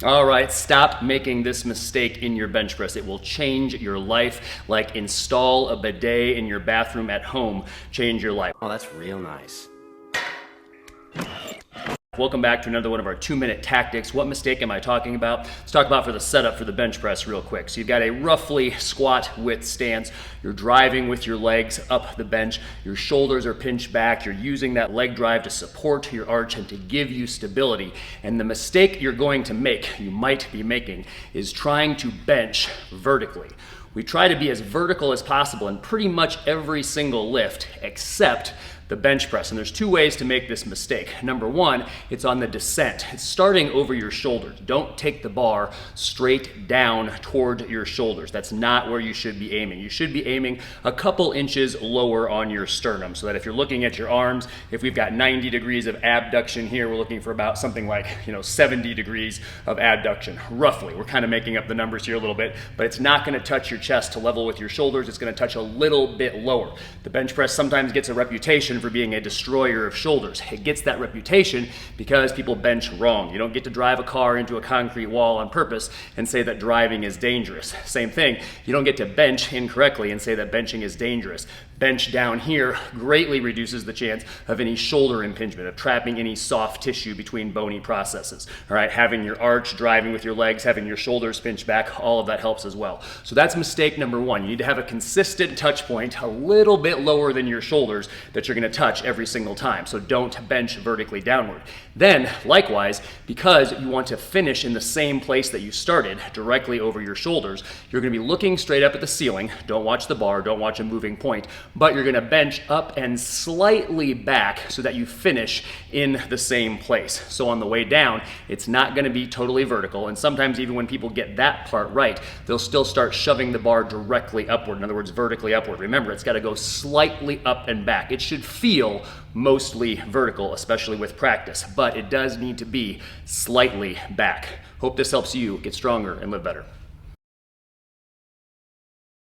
All right, stop making this mistake in your bench press. It will change your life. Like install a bidet in your bathroom at home. Change your life. Oh, that's real nice. Welcome back to another one of our 2-minute tactics. What mistake am I talking about? Let's talk about for the setup for the bench press real quick. So you've got a roughly squat width stance. You're driving with your legs up the bench. Your shoulders are pinched back. You're using that leg drive to support your arch and to give you stability. And the mistake you're going to make, you might be making, is trying to bench vertically. We try to be as vertical as possible in pretty much every single lift except the bench press. And there's 2 ways to make this mistake. Number 1, it's on the descent. It's starting over your shoulders. Don't take the bar straight down toward your shoulders. That's not where you should be aiming. You should be aiming a couple inches lower on your sternum so that if you're looking at your arms, if we've got 90 degrees of abduction here, we're looking for about something like 70 degrees of abduction, roughly. We're kind of making up the numbers here a little bit, but it's not going to touch your chest to level with your shoulders. It's going to touch a little bit lower. The bench press sometimes gets a reputation for being a destroyer of shoulders. It gets that reputation because people bench wrong. You don't get to drive a car into a concrete wall on purpose and say that driving is dangerous. Same thing, you don't get to bench incorrectly and say that benching is dangerous. Bench down here greatly reduces the chance of any shoulder impingement, of trapping any soft tissue between bony processes. All right, having your arch, driving with your legs, having your shoulders pinched back, all of that helps as well. So that's mistake number 1. You need to have a consistent touch point a little bit lower than your shoulders that you're going to touch every single time. So don't bench vertically downward. Then, likewise, because you want to finish in the same place that you started, directly over your shoulders, you're going to be looking straight up at the ceiling. Don't watch the bar, don't watch a moving point, but you're going to bench up and slightly back so that you finish in the same place. So on the way down, it's not going to be totally vertical, and sometimes even when people get that part right, they'll still start shoving the bar directly upward, in other words, vertically upward. Remember, it's got to go slightly up and back. It should feel mostly vertical, especially with practice, but it does need to be slightly back. Hope this helps you get stronger and live better.